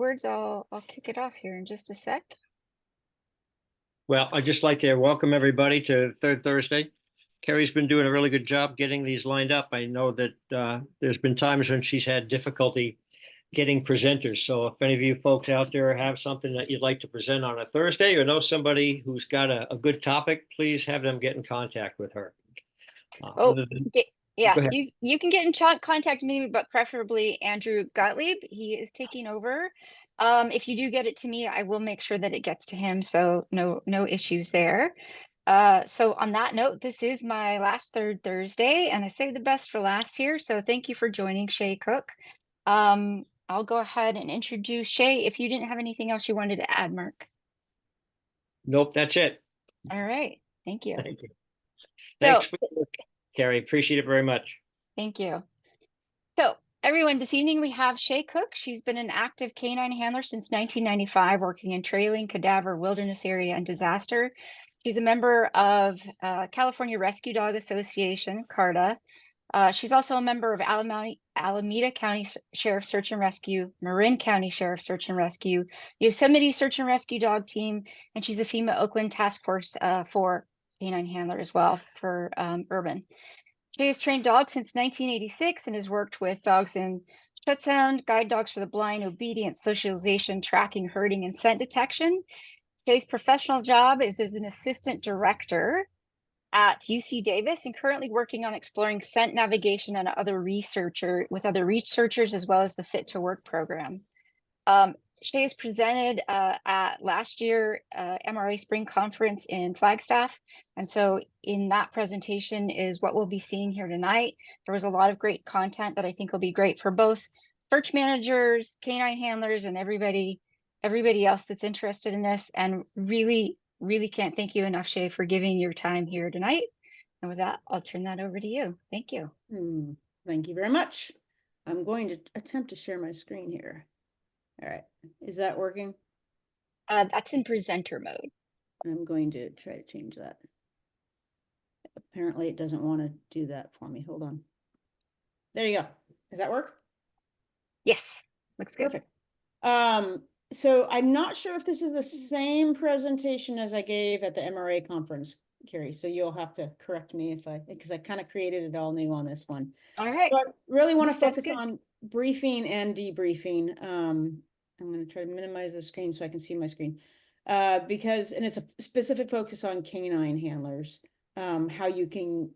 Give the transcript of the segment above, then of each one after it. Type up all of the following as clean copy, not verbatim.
Words, I'll kick it off here in just a sec. Well, I'd just like to welcome everybody to Third Thursday. Carrie's been doing a really good job getting these lined up. I know that there's been times when she's had difficulty getting presenters. So if any of you folks out there have something that you'd like to present on a Thursday or know somebody who's got a good topic, please have them get in contact with her. Oh, Other than, yeah, go ahead. you can get in contact with me, but preferably Andrew Gottlieb. He is taking over. If you do get it to me, I will make sure that it gets to him. So no issues there. So on that note, this is my last Third Thursday, and I saved the best for last here. So thank you for joining, Shay Cook. I'll go ahead and introduce Shay. If you didn't have anything else you wanted to add, Mark. Nope, that's it. All right, thank you. Thank you. So Thanks for the work, Carrie. Appreciate it very much. thank you. So, everyone, this evening we have Shay Cook. She's been an active canine handler since 1995, working in trailing, cadaver, wilderness area, and disaster. She's a member of California Rescue Dog Association, CARDA. She's also a member of Alameda County Sheriff Search and Rescue, Marin County Sheriff Search and Rescue, Yosemite Search and Rescue Dog Team, and she's a FEMA Oakland Task Force for canine handler as well for urban. She has trained dogs since 1986 and has worked with dogs in shutdown, guide dogs for the blind, obedience, socialization, tracking, herding, and scent detection. Shay's professional job is as an assistant director at UC Davis and currently working on exploring scent navigation and other researchers as well as the Fit to Work program. Shay has presented at last year MRA Spring Conference in Flagstaff. And so in that presentation is what we'll be seeing here tonight. There was a lot of great content that I think will be great for both search managers, canine handlers, and everybody else that's interested in this. And really, really can't thank you enough, Shay, for giving your time here tonight. And with that, I'll turn that over to you. Thank you. Thank you very much. I'm going to attempt to share my screen here. All right, is that working? That's in presenter mode. I'm going to try to change that. Apparently it doesn't want to do that for me. Hold on. There you go. Does that work? Yes, looks good. Perfect. So I'm not sure if this is the same presentation as I gave at the MRA conference, Carrie. So you'll have to correct me because I kind of created it all new on this one. All right. So I really want to Sounds focus good. on briefing and debriefing. I'm going to try to minimize the screen so I can see my screen. And it's a specific focus on canine handlers, how you can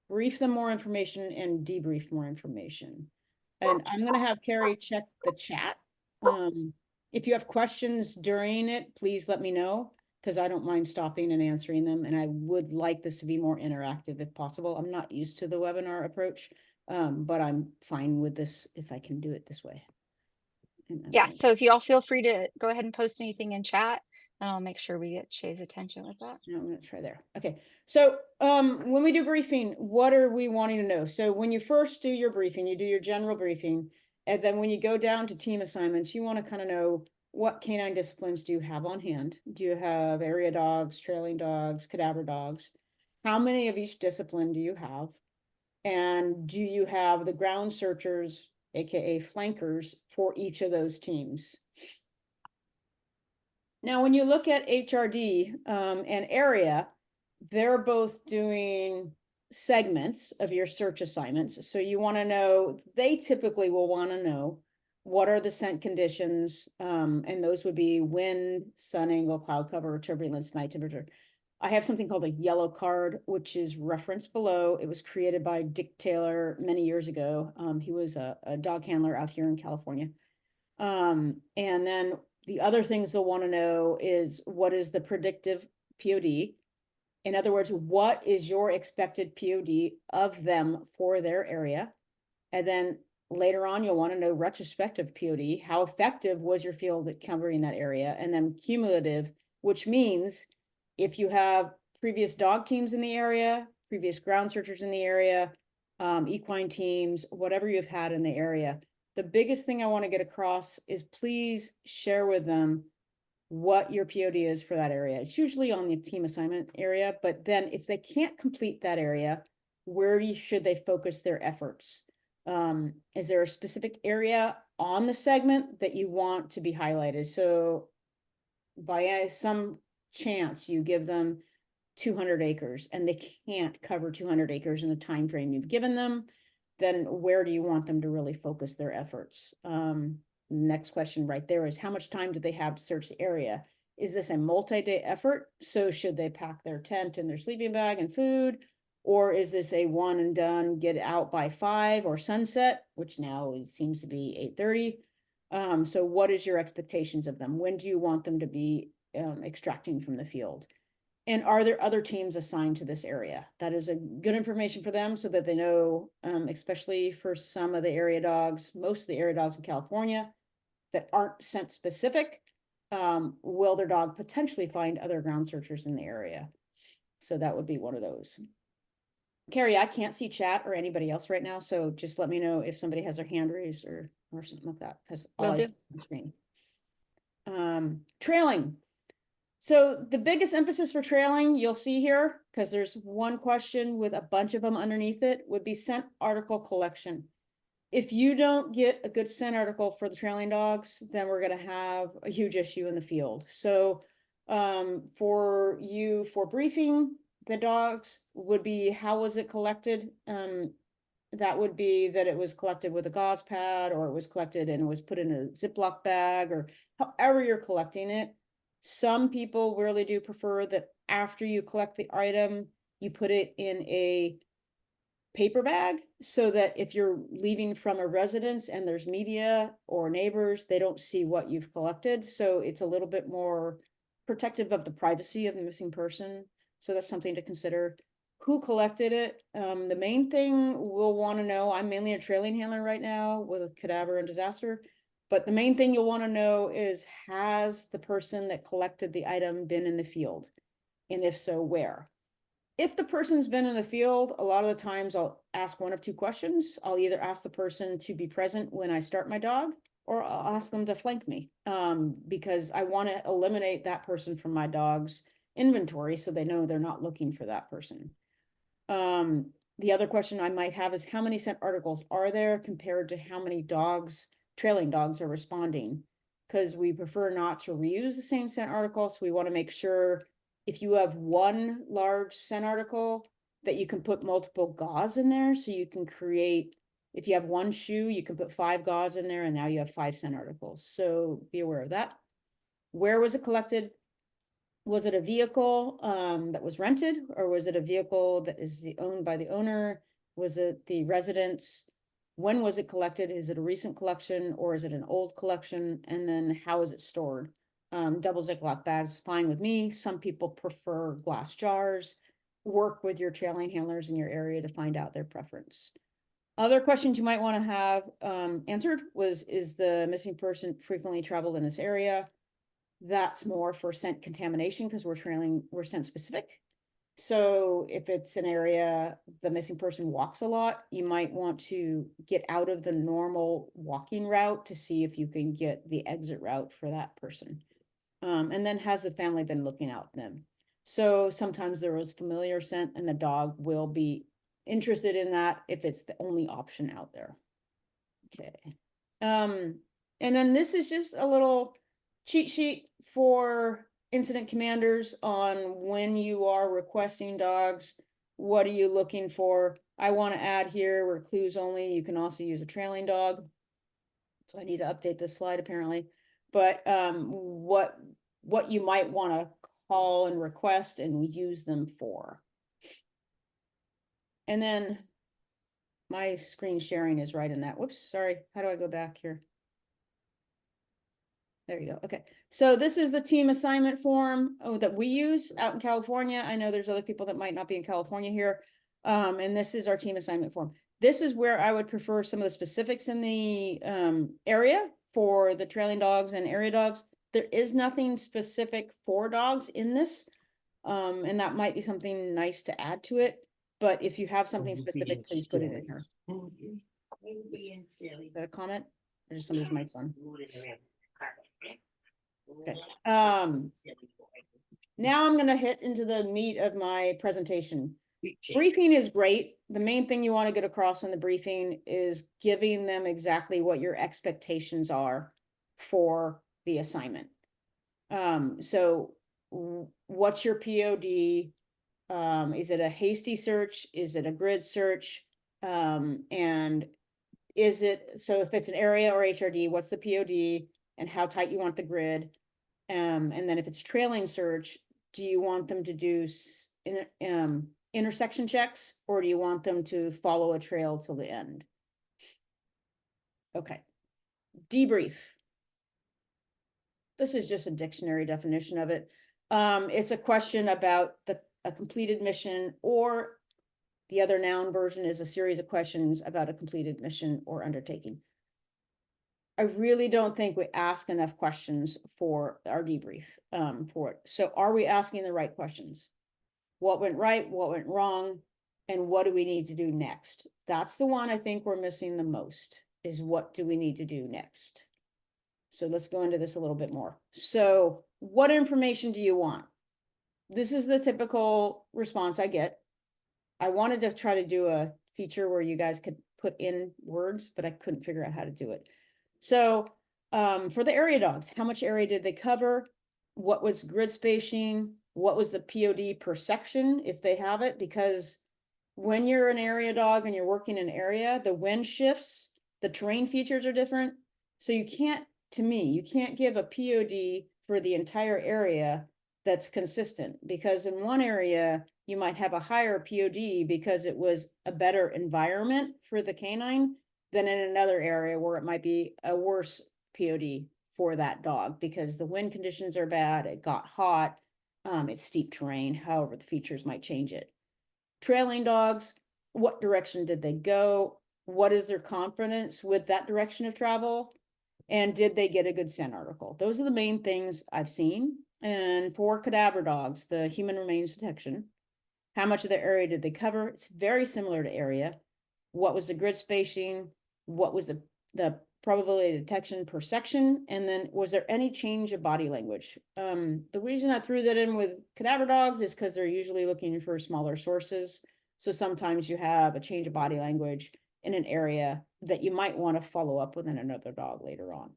brief them more information and debrief more information. And I'm going to have Carrie check the chat. If you have questions during it, please let me know, because I don't mind stopping and answering them. And I would like this to be more interactive if possible. I'm not used to the webinar approach, but I'm fine with this if I can do it this way. Yeah, so if you all feel free to go ahead and post anything in chat, and I'll make sure we get Shay's attention with that. No, I'm going to try there. Okay, so when we do briefing, what are we wanting to know? So when you first do your briefing, you do your general briefing, and then when you go down to team assignments, you want to kind of know what canine disciplines do you have on hand? Do you have area dogs, trailing dogs, cadaver dogs? How many of each discipline do you have? And do you have the ground searchers, aka flankers, for each of those teams? Now, when you look at HRD and area, they're both doing segments of your search assignments. So you want to know, they typically will want to know what are the scent conditions, and those would be wind, sun angle, cloud cover, turbulence, night temperature. I have something called a yellow card, which is referenced below. It was created by Dick Taylor many years ago. He was a dog handler out here in California. And then the other things they'll want to know is, what is the predictive POD? In other words, what is your expected POD of them for their area? And then later on, you'll want to know retrospective POD. How effective was your field at covering that area? And then cumulative, which means if you have previous dog teams in the area, previous ground searchers in the area, equine teams, whatever you've had in the area, the biggest thing I want to get across is please share with them what your POD is for that area. It's usually on the team assignment area, but then if they can't complete that area, where should they focus their efforts? Is there a specific area on the segment that you want to be highlighted? So by some chance, you give them 200 acres and they can't cover 200 acres in the time frame you've given them, then where do you want them to really focus their efforts? Next question right there is, how much time do they have to search the area? Is this a multi-day effort? So should they pack their tent and their sleeping bag and food? Or is this a one and done, get out by 5 or sunset, which now seems to be 8:30? So what is your expectations of them? When do you want them to be extracting from the field? And are there other teams assigned to this area? That is a good information for them so that they know, especially for some of the area dogs, most of the area dogs in California that aren't scent specific, will their dog potentially find other ground searchers in the area? So that would be one of those. Carrie, I can't see chat or anybody else right now, so just let me know if somebody has their hand raised or something like that, because all Will I do. see on the screen. Trailing. So the biggest emphasis for trailing, you'll see here, because there's one question with a bunch of them underneath it, would be scent article collection. If you don't get a good scent article for the trailing dogs, then we're going to have a huge issue in the field. So for you, for briefing the dogs would be, how was it collected? That would be that it was collected with a gauze pad, or it was collected and it was put in a Ziploc bag, or however you're collecting it. Some people really do prefer that after you collect the item, you put it in a paper bag, so that if you're leaving from a residence and there's media or neighbors, they don't see what you've collected. So it's a little bit more protective of the privacy of the missing person. So that's something to consider. Who collected it? The main thing we'll want to know, I'm mainly a trailing handler right now with a cadaver and disaster, but the main thing you'll want to know is, has the person that collected the item been in the field? And if so, where? If the person's been in the field, a lot of the times I'll ask one of two questions. I'll either ask the person to be present when I start my dog, or I'll ask them to flank me, because I want to eliminate that person from my dog's inventory so they know they're not looking for that person. The other question I might have is, how many scent articles are there compared to how many dogs, trailing dogs, are responding? Because we prefer not to reuse the same scent article, so we want to make sure if you have one large scent article that you can put multiple gauze in there, so you can create, if you have one shoe, you can put 5 gauze in there, and now you have 5 scent articles. So be aware of that. Where was it collected? Was it a vehicle that was rented, or was it a vehicle that is owned by the owner? Was it the residence? When was it collected? Is it a recent collection, or is it an old collection? And then how is it stored? Double Ziploc bags, fine with me. Some people prefer glass jars. Work with your trailing handlers in your area to find out their preference. Other questions you might want to have answered was, is the missing person frequently traveled in this area? That's more for scent contamination, because we're scent specific. So if it's an area the missing person walks a lot, you might want to get out of the normal walking route to see if you can get the exit route for that person. And then, has the family been looking out them? So sometimes there was familiar scent and the dog will be interested in that if it's the only option out there. Okay. And then this is just a little cheat sheet for incident commanders on when you are requesting dogs. What are you looking for? I want to add here, where clues only, you can also use a trailing dog. So I need to update this slide apparently. But what you might want to call and request and use them for. And then my screen sharing is right in that. Whoops, sorry. How do I go back here? There you go. Okay. So this is the team assignment form that we use out in California. I know there's other people that might not be in California here. And this is our team assignment form. This is where I would prefer some of the specifics in the area for the trailing dogs and area dogs. There is nothing specific for dogs in this. And that might be something nice to add to it. But if you have something specific, please put it in here. Is that a comment? Or just somebody's mic's on? Okay. Now I'm going to hit into the meat of my presentation. Briefing is great. The main thing you want to get across in the briefing is giving them exactly what your expectations are for the assignment. So what's your POD? Is it a hasty search? Is it a grid search? And is it, so if it's an area or HRD, what's the POD and how tight you want the grid? And then if it's trailing search, do you want them to do intersection checks, or do you want them to follow a trail till the end? Okay. Debrief. This is just a dictionary definition of it. It's a question about a completed mission, or the other noun version is a series of questions about a completed mission or undertaking. I really don't think we ask enough questions for our debrief for it. So are we asking the right questions? What went right? What went wrong? And what do we need to do next? That's the one I think we're missing the most, is what do we need to do next? So let's go into this a little bit more. So what information do you want? This is the typical response I get. I wanted to try to do a feature where you guys could put in words, but I couldn't figure out how to do it. So for the area dogs, how much area did they cover? What was grid spacing? What was the POD per section, if they have it? Because when you're an area dog and you're working an area, the wind shifts, the terrain features are different. So you can't, to me, you can't give a POD for the entire area that's consistent, because in one area, you might have a higher POD because it was a better environment for the canine than in another area where it might be a worse POD for that dog because the wind conditions are bad, it got hot, it's steep terrain, however the features might change it. Trailing dogs, what direction did they go? What is their confidence with that direction of travel? And did they get a good scent article? Those are the main things I've seen. And for cadaver dogs, the human remains detection, how much of the area did they cover? It's very similar to area. What was the grid spacing? What was the probability of detection per section? And then was there any change of body language? The reason I threw that in with cadaver dogs is because they're usually looking for smaller sources. So sometimes you have a change of body language in an area that you might want to follow up with in another dog later on.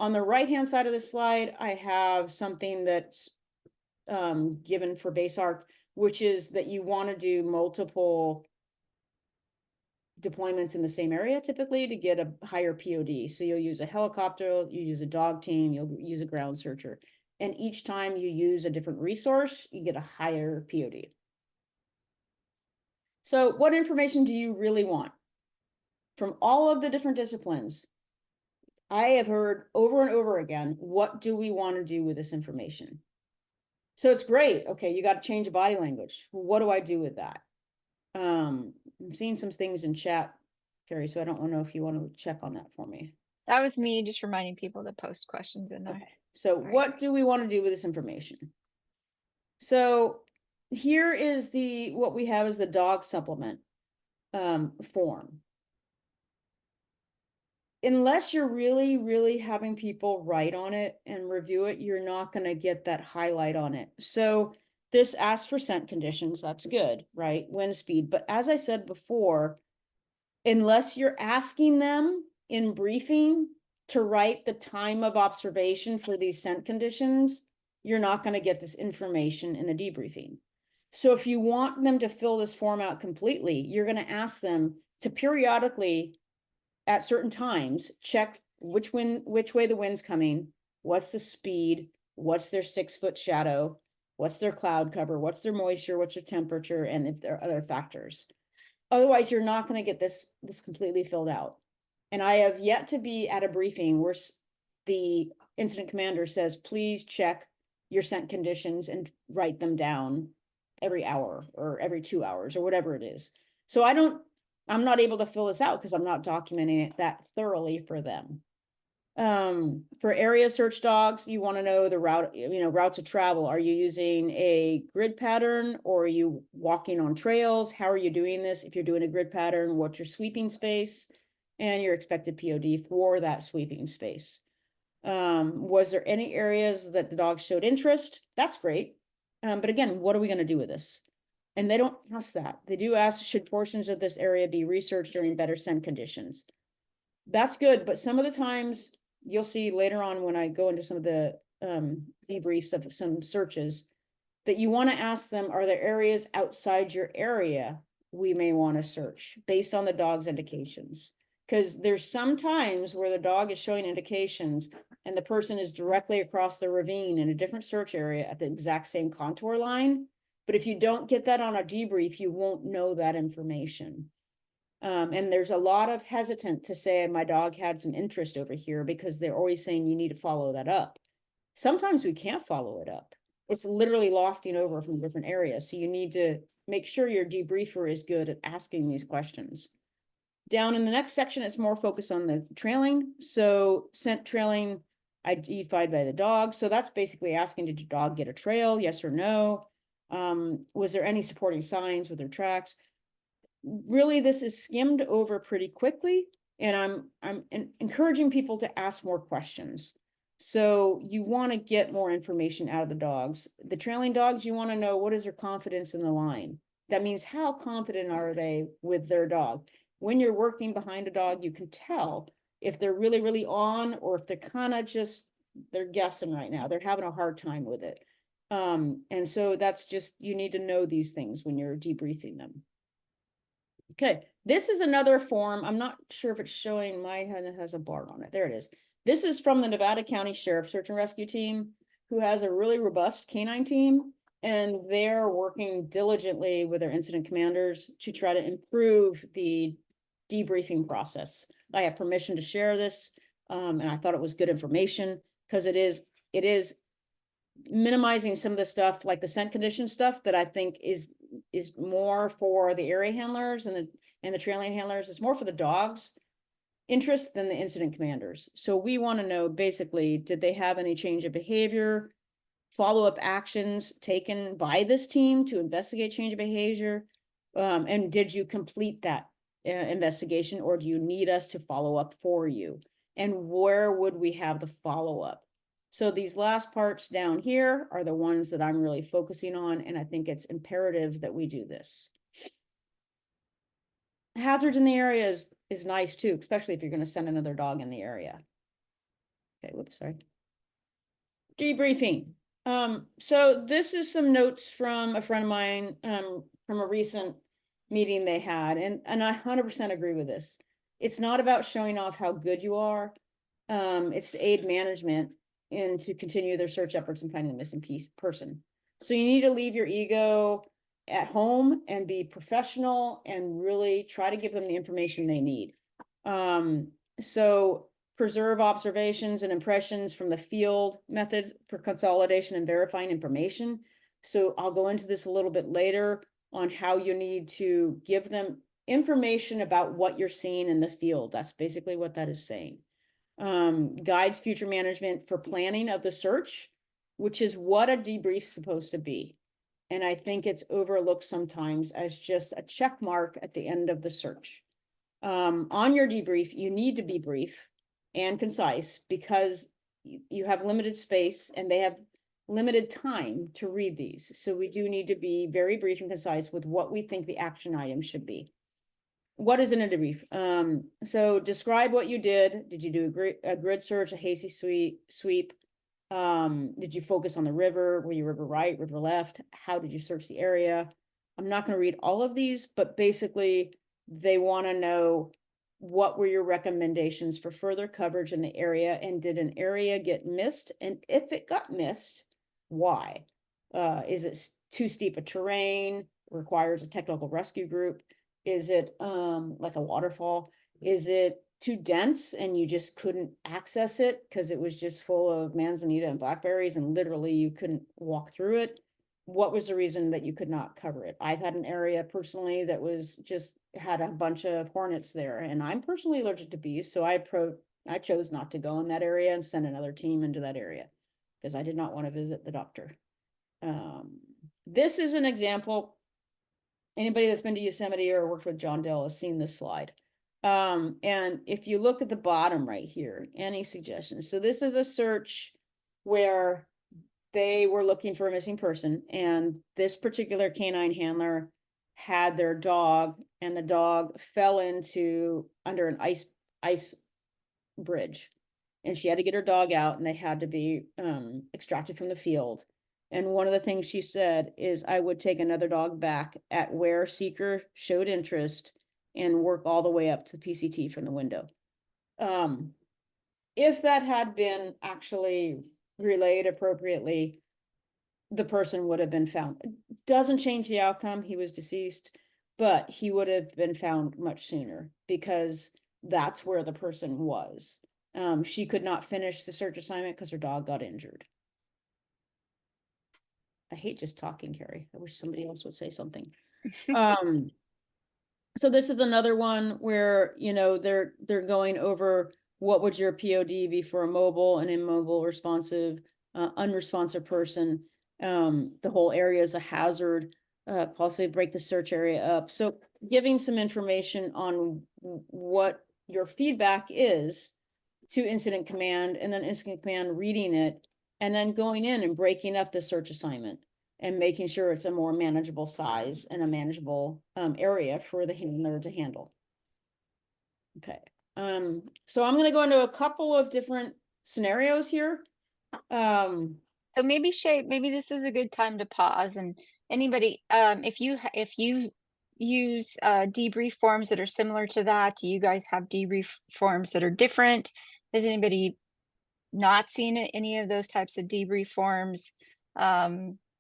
On the right-hand side of the slide, I have something that's given for base arc, which is that you want to do multiple deployments in the same area typically to get a higher POD. So you'll use a helicopter, you use a dog team, you'll use a ground searcher. And each time you use a different resource, you get a higher POD. So what information do you really want? From all of the different disciplines, I have heard over and over again, what do we want to do with this information? So it's great. Okay, you got to change the body language. What do I do with that? I'm seeing some things in chat, Carrie, so I don't know if you want to check on that for me. That was me just reminding people to post questions in there. Okay, so what do we want to do with this information? So here is what we have is the dog supplement form. Unless you're really, really having people write on it and review it, you're not going to get that highlight on it. So this asks for scent conditions. That's good, right? Wind speed. But as I said before, unless you're asking them in briefing to write the time of observation for these scent conditions, you're not going to get this information in the debriefing. So if you want them to fill this form out completely, you're going to ask them to periodically at certain times, check which way the wind's coming, what's the speed, what's their 6-foot shadow, what's their cloud cover, what's their moisture, what's their temperature, and if there are other factors. Otherwise, you're not going to get this completely filled out. And I have yet to be at a briefing where the incident commander says, please check your scent conditions and write them down every hour or every 2 hours or whatever it is. So I'm not able to fill this out because I'm not documenting it that thoroughly for them. For area search dogs, you want to know the route, routes of travel. Are you using a grid pattern or are you walking on trails? How are you doing this? If you're doing a grid pattern, what's your sweeping space and your expected POD for that sweeping space? Was there any areas that the dogs showed interest? That's great. But again, what are we going to do with this? And they don't ask that. They do ask, should portions of this area be researched during better scent conditions? That's good, but some of the times you'll see later on when I go into some of the debriefs of some searches that you want to ask them, are there areas outside your area we may want to search based on the dog's indications? Because there's some times where the dog is showing indications and the person is directly across the ravine in a different search area at the exact same contour line. But if you don't get that on a debrief, you won't know that information. And there's a lot of hesitant to say my dog had some interest over here because they're always saying you need to follow that up. Sometimes we can't follow it up. It's literally lofting over from different areas. So you need to make sure your debriefer is good at asking these questions. Down in the next section, it's more focused on the trailing. So scent trailing identified by the dog. So that's basically asking, did your dog get a trail? Yes or no? Was there any supporting signs with their tracks? Really, this is skimmed over pretty quickly, and I'm encouraging people to ask more questions. So you want to get more information out of the dogs. The trailing dogs, you want to know, what is their confidence in the line? That means how confident are they with their dog? When you're working behind a dog, you can tell if they're really, really on, or if they're kind of just, they're guessing right now. They're having a hard time with it. And so that's just, you need to know these things when you're debriefing them. Okay, this is another form. I'm not sure if it's showing, mine has a bar on it. There it is. This is from the Nevada County Sheriff Search and Rescue Team, who has a really robust canine team, and they're working diligently with their incident commanders to try to improve the debriefing process. I have permission to share this, and I thought it was good information because it is minimizing some of the stuff like the scent condition stuff that I think is more for the area handlers and the trailing handlers. It's more for the dogs' interest than the incident commanders. So we want to know basically, did they have any change of behavior, follow-up actions taken by this team to investigate change of behavior? And did you complete that investigation, or do you need us to follow up for you? And where would we have the follow-up? So these last parts down here are the ones that I'm really focusing on, and I think it's imperative that we do this. Hazards in the area is nice too, especially if you're going to send another dog in the area. Okay, whoops, sorry. Debriefing. So this is some notes from a friend of mine from a recent meeting they had, and I 100% agree with this. It's not about showing off how good you are. It's to aid management and to continue their search efforts and finding the missing person. So you need to leave your ego at home and be professional and really try to give them the information they need. So preserve observations and impressions from the field methods for consolidation and verifying information. So I'll go into this a little bit later on how you need to give them information about what you're seeing in the field. That's basically what that is saying. Guides future management for planning of the search, which is what a debrief is supposed to be. And I think it's overlooked sometimes as just a check mark at the end of the search. On your debrief, you need to be brief and concise because you have limited space and they have limited time to read these. So we do need to be very brief and concise with what we think the action item should be. What is in a debrief? So describe what you did. Did you do a grid search, a hazy sweep? Did you focus on the river? Were you river right, river left? How did you search the area? I'm not going to read all of these, but basically they want to know, what were your recommendations for further coverage in the area, and did an area get missed? And if it got missed, why? Is it too steep a terrain? Requires a technical rescue group? Is it like a waterfall? Is it too dense and you just couldn't access it because it was just full of manzanita and blackberries and literally you couldn't walk through it? What was the reason that you could not cover it? I've had an area personally that was just had a bunch of hornets there, and I'm personally allergic to bees, so I chose not to go in that area and send another team into that area because I did not want to visit the doctor. This is an example. Anybody that's been to Yosemite or worked with John Dill has seen this slide. And if you look at the bottom right here, any suggestions? So this is a search where they were looking for a missing person, and this particular canine handler had their dog, and the dog fell into under an ice bridge, and she had to get her dog out, and they had to be extracted from the field. And one of the things she said is, I would take another dog back at where seeker showed interest and work all the way up to the PCT from the window. If that had been actually relayed appropriately, the person would have been found. It doesn't change the outcome. He was deceased, but he would have been found much sooner because that's where the person was. She could not finish the search assignment because her dog got injured. I hate just talking, Carrie. I wish somebody else would say something. So this is another one where, you know, they're going over what would your POD be for a mobile and immobile responsive, unresponsive person. The whole area is a hazard, possibly break the search area up. So giving some information on what your feedback is to incident command, and then incident command reading it, and then going in and breaking up the search assignment and making sure it's a more manageable size and a manageable area for the handler to handle. Okay, so I'm going to go into a couple of different scenarios here. So maybe Shay, maybe this is a good time to pause, and anybody, if you use debrief forms that are similar to that, do you guys have debrief forms that are different? Has anybody not seen any of those types of debrief forms?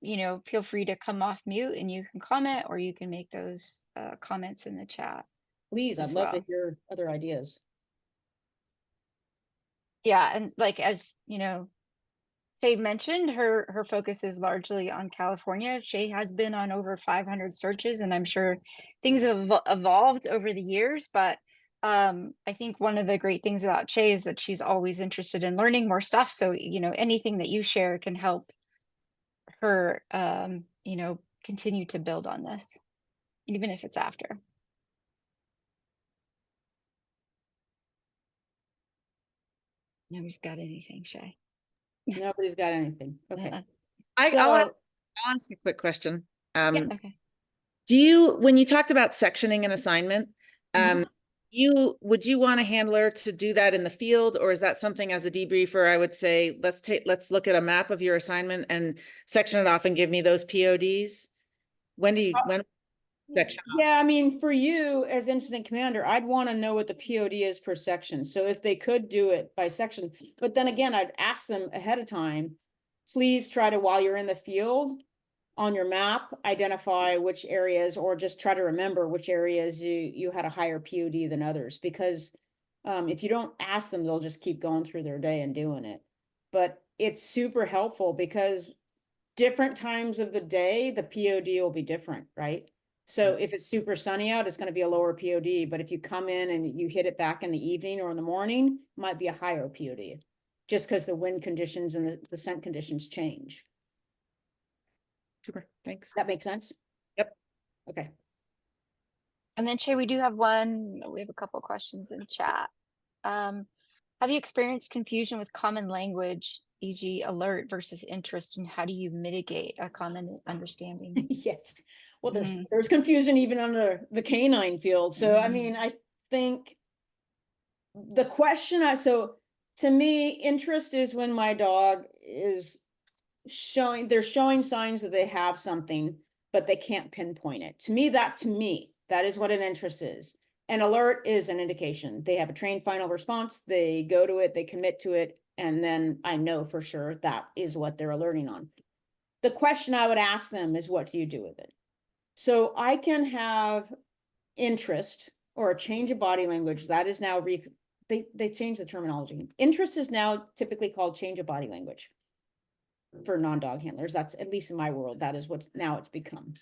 You know, feel free to come off mute and you can comment, or you can make those comments in the chat. Please, I'd as love to well. hear other ideas. Yeah, and like, as you know, Shay mentioned, her focus is largely on California. Shay has been on over 500 searches, and I'm sure things have evolved over the years, but I think one of the great things about Shay is that she's always interested in learning more stuff. So, you know, anything that you share can help her, you know, continue to build on this, even if it's after. Nobody's got anything, Shay. Nobody's got anything. Okay. I'll ask a quick question. Yeah. Okay. Do you, when you talked about sectioning an assignment, Mhm. would you want a handler to do that in the field, or is that something as a debriefer, I would say, let's look at a map of your assignment and section it off and give me those PODs? When section off? Yeah, I mean, for you as incident commander, I'd want to know what the POD is per section. So if they could do it by section, but then again, I'd ask them ahead of time, please try to, while you're in the field on your map, identify which areas, or just try to remember which areas you had a higher POD than others, because if you don't ask them, they'll just keep going through their day and doing it. But it's super helpful because different times of the day, the POD will be different, right? So if it's super sunny out, it's going to be a lower POD, but if you come in and you hit it back in the evening or in the morning, it might be a higher POD, just because the wind conditions and the scent conditions change. Super, thanks. That makes sense? Yep. Okay. And then Shay, we do have a couple questions in chat. Have you experienced confusion with common language, e.g. alert versus interest, and how do you mitigate a common understanding? Yes. Well, there's confusion even under the canine field. So, I mean, I think the question so to me, interest is when my dog is they're showing signs that they have something, but they can't pinpoint it. To me, that is what an interest is. An alert is an indication. They have a trained final response, they go to it, they commit to it, and then I know for sure that is what they're alerting on. The question I would ask them is, what do you do with it? So I can have interest or a change of body language. That is now, they changed the terminology. Interest is now typically called change of body language for non-dog handlers. That's, at least in my world, that is what's now it's become.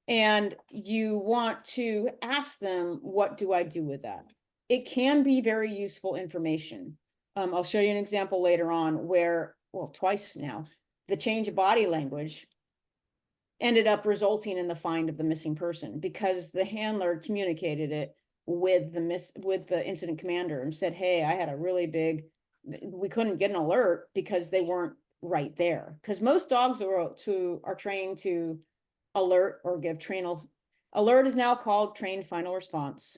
And you want to ask them, what do I do with that? It can be very useful information. I'll show you an example later on where, well, twice now, the change of body language ended up resulting in the find of the missing person, because the handler communicated it with the incident commander and said, hey, I had a really big, we couldn't get an alert because they weren't right there. Because most dogs are trained to alert or give alert is now called trained final response.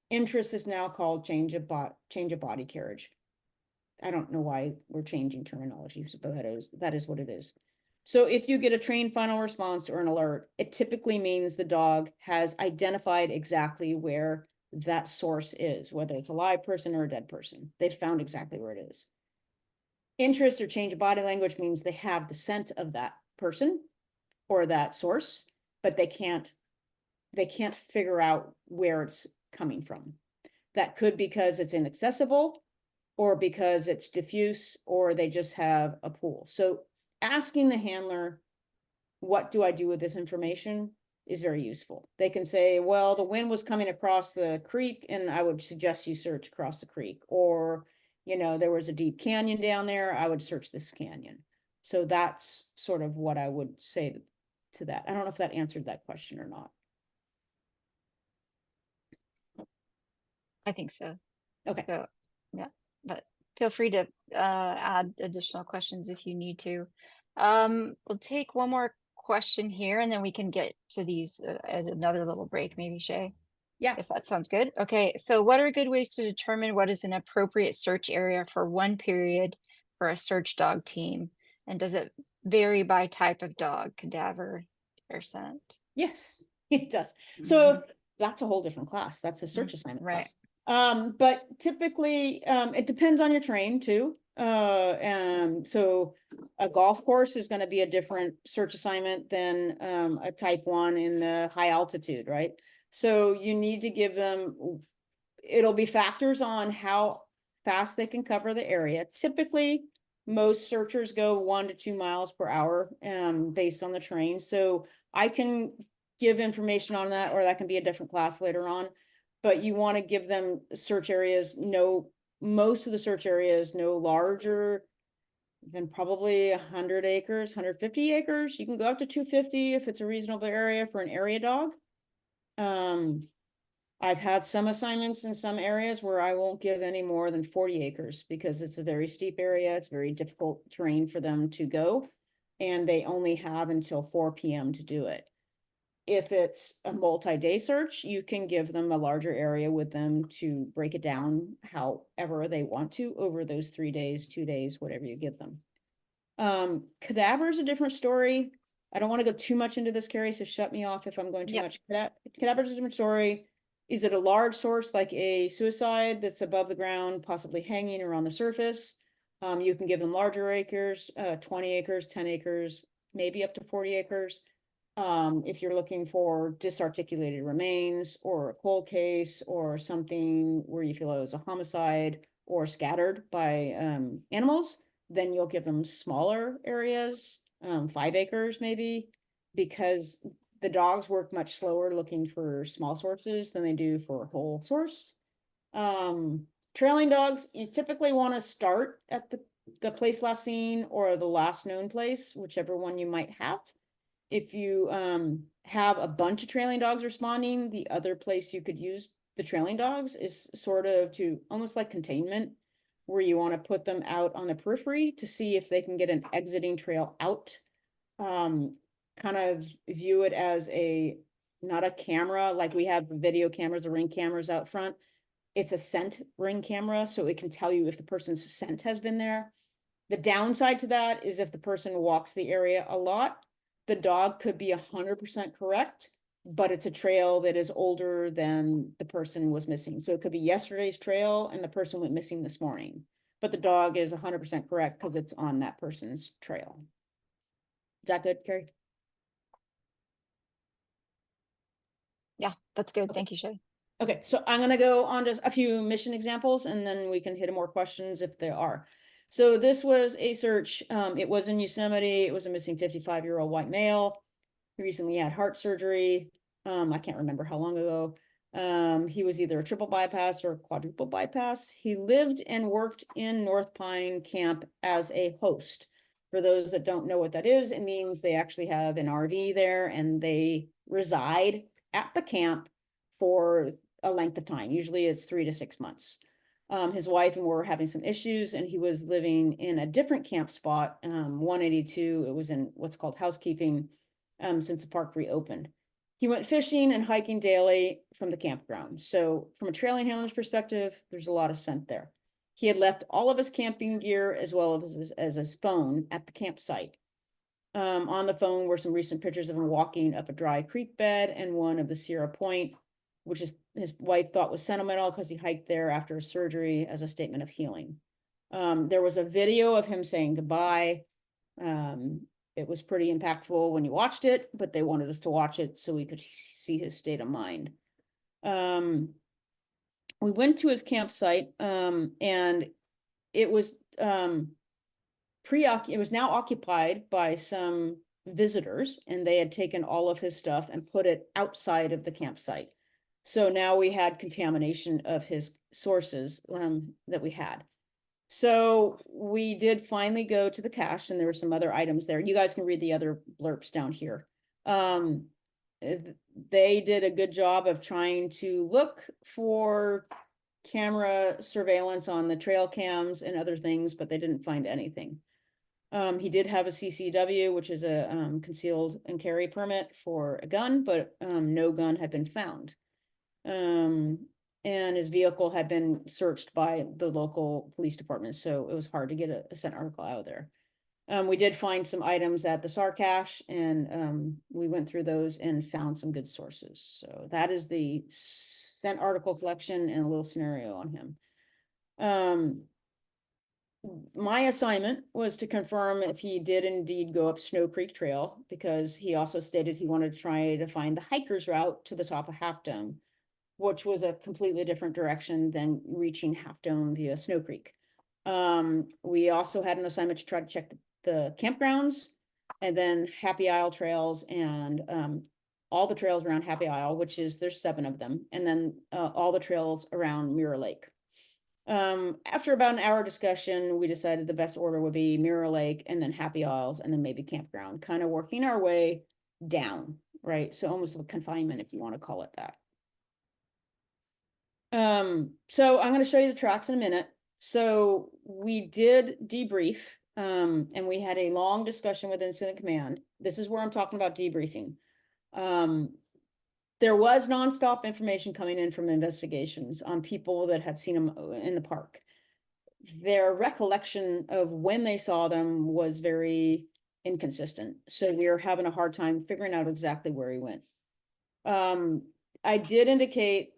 Interest is now called change of body carriage. I don't know why we're changing terminology, but that is what it is. So if you get a trained final response or an alert, it typically means the dog has identified exactly where that source is, whether it's a live person or a dead person. They've found exactly where it is. Interest or change of body language means they have the scent of that person or that source, but they can't figure out where it's coming from. That could be because it's inaccessible, or because it's diffuse, or they just have a pool. So asking the handler, what do I do with this information, is very useful. They can say, well, the wind was coming across the creek and I would suggest you search across the creek. Or, you know, there was a deep canyon down there, I would search this canyon. So that's sort of what I would say to that. I don't know if that answered that question or not. I think so. Okay. So, yeah, but feel free to add additional questions if you need to. We'll take one more question here and then we can get to these at another little break, maybe, Shay. Yeah. If that sounds good. Okay, so what are good ways to determine what is an appropriate search area for one period for a search dog team? And does it vary by type of dog, cadaver or scent? Yes, it does. So that's a whole different class. That's a search assignment Right. class. But typically, it depends on your train too. So a golf course is going to be a different search assignment than a type 1 in the high altitude, right? So you need to give them, it'll be factors on how fast they can cover the area. Typically, most searchers go 1 to 2 miles per hour based on the terrain. So I can give information on that, or that can be a different class later on. But you want to give them search areas, most of the search areas no larger than probably 100 acres, 150 acres. You can go up to 250 if it's a reasonable area for an area dog. I've had some assignments in some areas where I won't give any more than 40 acres because it's a very steep area. It's very difficult terrain for them to go, and they only have until 4 p.m. to do it. If it's a multi-day search, you can give them a larger area with them to break it down however they want to over those 3 days, 2 days, whatever you give them. Cadaver is a different story. I don't want to go too much into this, Carrie, so shut me off if I'm going too Yep. much. Cadaver is a different story. Is it a large source like a suicide that's above the ground, possibly hanging or on the surface? You can give them larger acres, 20 acres, 10 acres, maybe up to 40 acres. If you're looking for disarticulated remains or a cold case or something where you feel it was a homicide or scattered by animals, then you'll give them smaller areas, 5 acres maybe, because the dogs work much slower looking for small sources than they do for a whole source. Trailing dogs, you typically want to start at the place last seen or the last known place, whichever one you might have. If you have a bunch of trailing dogs responding, the other place you could use the trailing dogs is sort of to almost like containment, where you want to put them out on the periphery to see if they can get an exiting trail out. Kind of view it as not a camera, like we have video cameras or ring cameras out front. It's a scent ring camera, so it can tell you if the person's scent has been there. The downside to that is if the person walks the area a lot, the dog could be 100% correct, but it's a trail that is older than the person was missing. So it could be yesterday's trail and the person went missing this morning, but the dog is 100% correct because it's on that person's trail. Is that good, Carrie? Yeah, that's good. Thank you, Shay. Okay, so I'm going to go on to a few mission examples and then we can hit more questions if there are. So this was a search. It was in Yosemite. It was a missing 55-year-old white male. He recently had heart surgery. I can't remember how long ago. He was either a triple bypass or a quadruple bypass. He lived and worked in North Pine Camp as a host. For those that don't know what that is, it means they actually have an RV there and they reside at the camp for a length of time. Usually it's 3 to 6 months. His wife and were having some issues, and he was living in a different camp spot, 182. It was in what's called housekeeping, since the park reopened. He went fishing and hiking daily from the campground. So from a trailing handler's perspective, there's a lot of scent there. He had left all of his camping gear as well as his phone at the campsite. On the phone were some recent pictures of him walking up a dry creek bed and one of the Sierra Point, which is his wife thought was sentimental because he hiked there after his surgery as a statement of healing. There was a video of him saying goodbye. It was pretty impactful when you watched it, but they wanted us to watch it so we could see his state of mind. We went to his campsite, and it was it was now occupied by some visitors, and they had taken all of his stuff and put it outside of the campsite. So now we had contamination of his sources that we had. So we did finally go to the cache, and there were some other items there. You guys can read the other blurbs down here. They did a good job of trying to look for camera surveillance on the trail cams and other things, but they didn't find anything. He did have a CCW, which is a concealed and carry permit for a gun, but no gun had been found. And his vehicle had been searched by the local police department, so it was hard to get a scent article out of there. We did find some items at the SAR cache, and we went through those and found some good sources. So that is the scent article collection and a little scenario on him. My assignment was to confirm if he did indeed go up Snow Creek Trail, because he also stated he wanted to try to find the hiker's route to the top of Half Dome, which was a completely different direction than reaching Half Dome via Snow Creek. We also had an assignment to try to check the campgrounds, and then Happy Isle trails, and all the trails around Happy Isle, which is, there's 7 of them, and then all the trails around Mirror Lake. After about an hour discussion, we decided the best order would be Mirror Lake, and then Happy Isles, and then maybe campground, kind of working our way down, right? So almost a confinement, if you want to call it that. So I'm going to show you the tracks in a minute. So we did debrief, and we had a long discussion with Incident Command. This is where I'm talking about debriefing. There was nonstop information coming in from investigations on people that had seen them in the park. Their recollection of when they saw them was very inconsistent. So we were having a hard time figuring out exactly where he went. I did indicate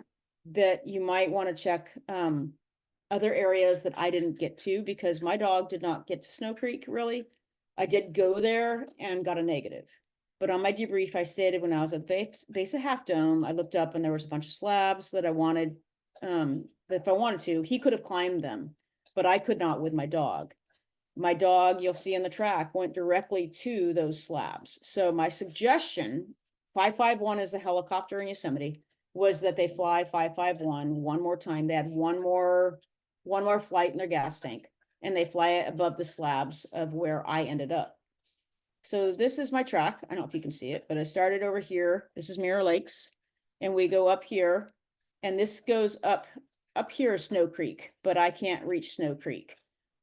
that you might want to check other areas that I didn't get to, because my dog did not get to Snow Creek, really. I did go there and got a negative. But on my debrief, I stated when I was at the base of Half Dome, I looked up and there was a bunch of slabs that I wanted, that if I wanted to, he could have climbed them, but I could not with my dog. My dog, you'll see in the track, went directly to those slabs. So my suggestion, 551 is the helicopter in Yosemite, was that they fly 551 one more time. They had one more flight in their gas tank, and they fly it above the slabs of where I ended up. So this is my track. I don't know if you can see it, but I started over here. This is Mirror Lakes, and we go up here, and this goes up here is Snow Creek, but I can't reach Snow Creek.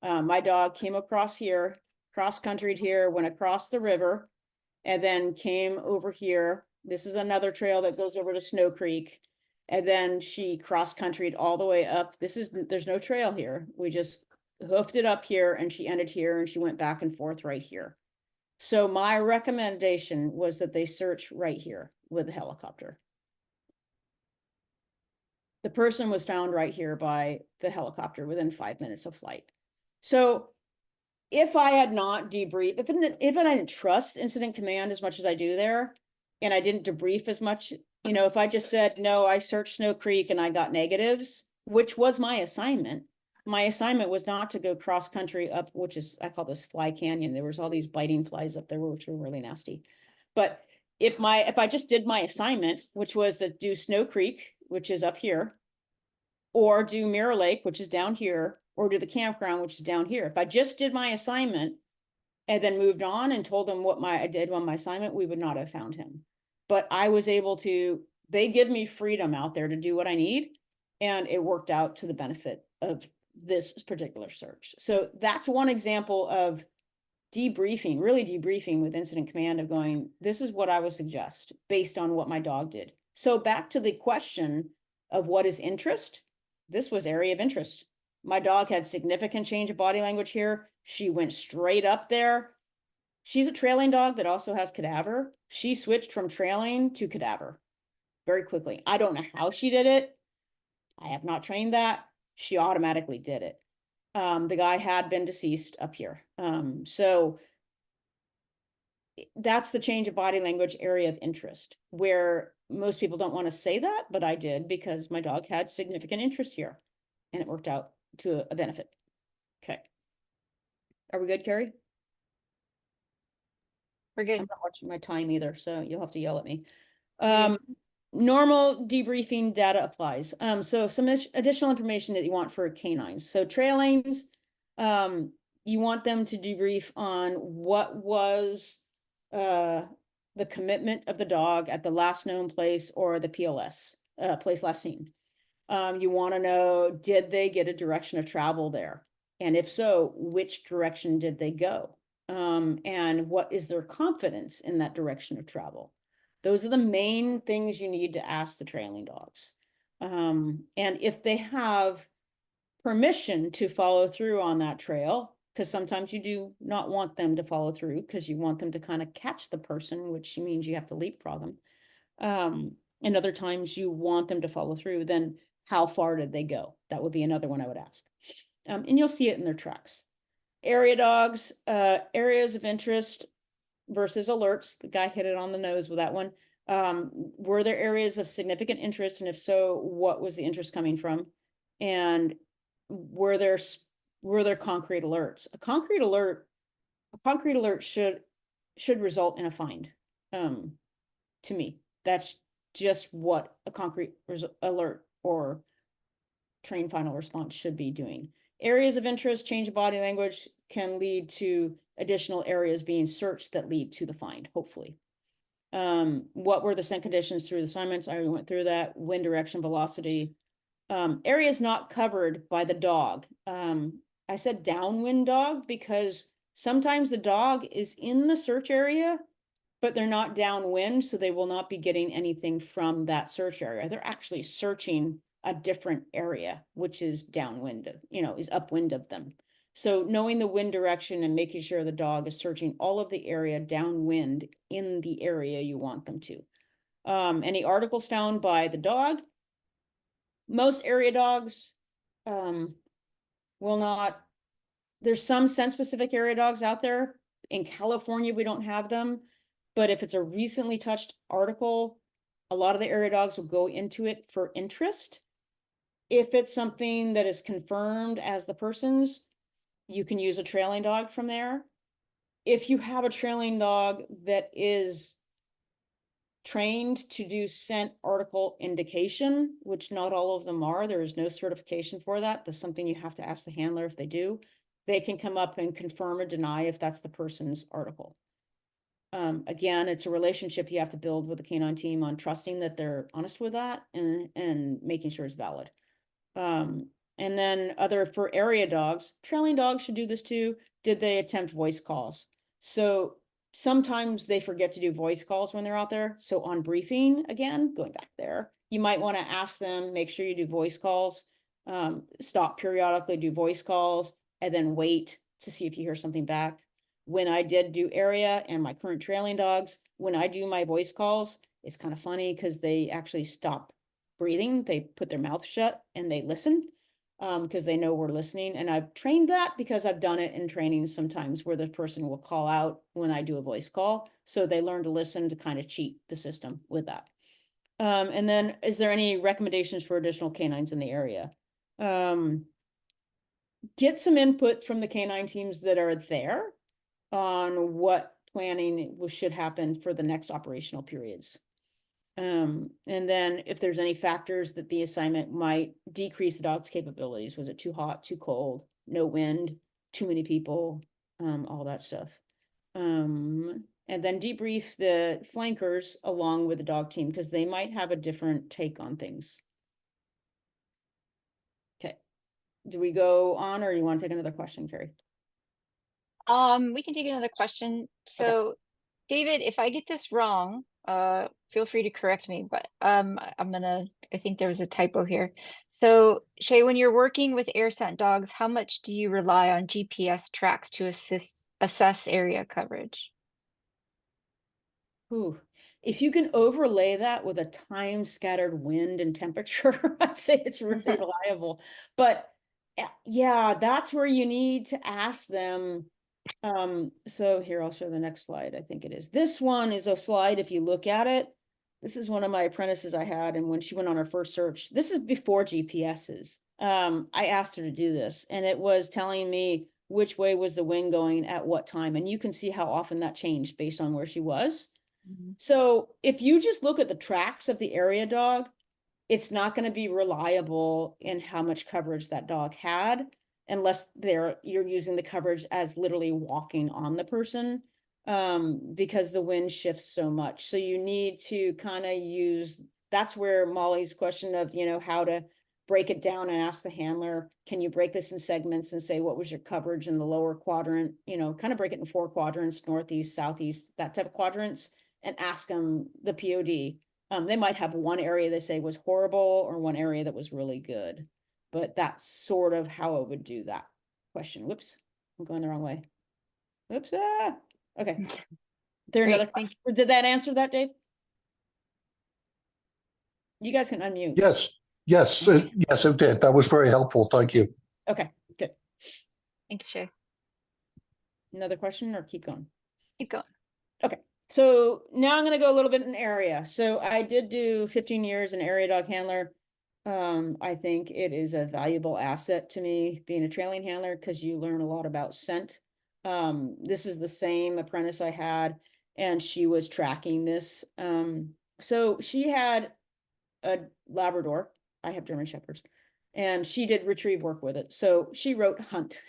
My dog came across here, cross-countryed here, went across the river, and then came over here. This is another trail that goes over to Snow Creek, and then she cross-countryed all the way up. There's no trail here. We just hoofed it up here, and she ended here, and she went back and forth right here. So my recommendation was that they search right here with a helicopter. The person was found right here by the helicopter within 5 minutes of flight. So if I had not debriefed, if I didn't trust Incident Command as much as I do there, and I didn't debrief as much, you know, if I just said, no, I searched Snow Creek and I got negatives, which was my assignment. My assignment was not to go cross country up, which is, I call this Fly Canyon. There was all these biting flies up there, which were really nasty. But if I just did my assignment, which was to do Snow Creek, which is up here, or do Mirror Lake, which is down here, or do the campground, which is down here. If I just did my assignment and then moved on and told them what I did on my assignment, we would not have found him. But I was able to, they give me freedom out there to do what I need, and it worked out to the benefit of this particular search. So that's one example of debriefing, really debriefing with incident command of going, this is what I would suggest based on what my dog did. So back to the question of what is interest, this was area of interest. My dog had significant change of body language here. She went straight up there. She's a trailing dog that also has cadaver. She switched from trailing to cadaver very quickly. I don't know how she did it. I have not trained that. She automatically did it. The guy had been deceased up here. So that's the change of body language area of interest, where most people don't want to say that, but I did because my dog had significant interest here and it worked out to a benefit. Okay. Are we good, Carrie? We're good. I'm not watching my time either, so you'll have to yell at me. You're Normal debriefing data applies. So some additional information that you want for canines. So trailings, you want them to debrief on what was the commitment of the dog at the last known place or the PLS, place last seen. You want to know, did they get a direction of travel there? And if so, which direction did they go? And what is their confidence in that direction of travel? Those are the main things you need to ask the trailing dogs. And if they have permission to follow through on that trail, because sometimes you do not want them to follow through because you want them to kind of catch the person, which means you have to leapfrog them. And other times you want them to follow through, then how far did they go? That would be another one I would ask. And you'll see it in their tracks. Area dogs, areas of interest versus alerts. The guy hit it on the nose with that one. Were there areas of significant interest? And if so, what was the interest coming from? And were there concrete alerts? A concrete alert should result in a find. To me, that's just what a concrete alert or trained final response should be doing. Areas of interest, change of body language can lead to additional areas being searched that lead to the find, hopefully. What were the scent conditions through the assignments? I already went through that. Wind direction, velocity. Areas not covered by the dog. I said downwind dog because sometimes the dog is in the search area, but they're not downwind, so they will not be getting anything from that search area. They're actually searching a different area, which is downwind, is upwind of them. So knowing the wind direction and making sure the dog is searching all of the area downwind in the area you want them to. Any articles found by the dog. Most area dogs will not, there's some scent specific area dogs out there. In California, we don't have them, but if it's a recently touched article, a lot of the area dogs will go into it for interest. If it's something that is confirmed as the person's, you can use a trailing dog from there. If you have a trailing dog that is trained to do scent article indication, which not all of them are, there is no certification for that. That's something you have to ask the handler if they do. They can come up and confirm or deny if that's the person's article. Again, it's a relationship you have to build with the canine team on trusting that they're honest with that and making sure it's valid. And then for area dogs, trailing dogs should do this too. Did they attempt voice calls? So sometimes they forget to do voice calls when they're out there. So on briefing, again, going back there, you might want to ask them, make sure you do voice calls, stop periodically, do voice calls, and then wait to see if you hear something back. When I did do area and my current trailing dogs, when I do my voice calls, it's kind of funny because they actually stop breathing. They put their mouth shut and they listen because they know we're listening. And I've trained that because I've done it in training sometimes where the person will call out when I do a voice call. So they learn to listen to kind of cheat the system with that. And then is there any recommendations for additional canines in the area? Get some input from the canine teams that are there on what planning should happen for the next operational periods. And then if there's any factors that the assignment might decrease the dog's capabilities, was it too hot, too cold, no wind, too many people, all that stuff. And then debrief the flankers along with the dog team because they might have a different take on things. Okay. Do we go on, or you want to take another question, Carrie? We can take another question. So, David, if I get this wrong, feel free to correct me, but I think there was a typo here. So, Shay, when you're working with air scent dogs, how much do you rely on GPS tracks to assess area coverage? Ooh, if you can overlay that with a time scattered wind and temperature, I'd say it's really reliable. But yeah, that's where you need to ask them. So here, I'll show the next slide. I think it is. This one is a slide. If you look at it, this is one of my apprentices I had. And when she went on her first search, this is before GPSs. I asked her to do this, and it was telling me which way was the wind going at what time. And you can see how often that changed based on where she was. So if you just look at the tracks of the area dog, it's not going to be reliable in how much coverage that dog had, unless you're using the coverage as literally walking on the person, because the wind shifts so much. So you need to kind of use, that's where Molly's question of, how to break it down and ask the handler, can you break this in segments and say, what was your coverage in the lower quadrant, kind of break it in 4 quadrants, northeast, southeast, that type of quadrants, and ask them the POD. They might have one area they say was horrible or one area that was really good, but that's sort of how I would do that question. Whoops, I'm going the wrong way. Whoops. Okay. There Great, another thank question? Did that answer that, Dave? You guys can unmute. Yes, yes, yes, it did. That was very helpful. Thank you. Okay, good. Thank you, Shay. Another question or keep going? Keep going. Okay. So now I'm going to go a little bit in area. So I did do 15 years in area dog handler. I think it is a valuable asset to me being a trailing handler because you learn a lot about scent. This is the same apprentice I had, and she was tracking this. So she had a Labrador. I have German Shepherds, and she did retrieve work with it. So she wrote hunt.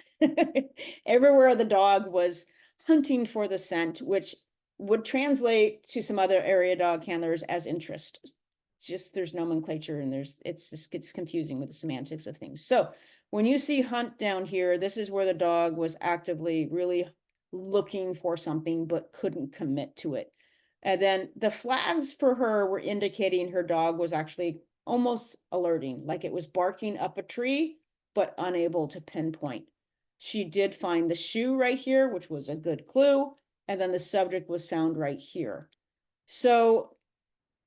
Everywhere the dog was hunting for the scent, which would translate to some other area dog handlers as interest. Just there's nomenclature and it just gets confusing with the semantics of things. So when you see hunt down here, this is where the dog was actively really looking for something but couldn't commit to it. And then the flags for her were indicating her dog was actually almost alerting, like it was barking up a tree, but unable to pinpoint. She did find the shoe right here, which was a good clue. And then the subject was found right here. So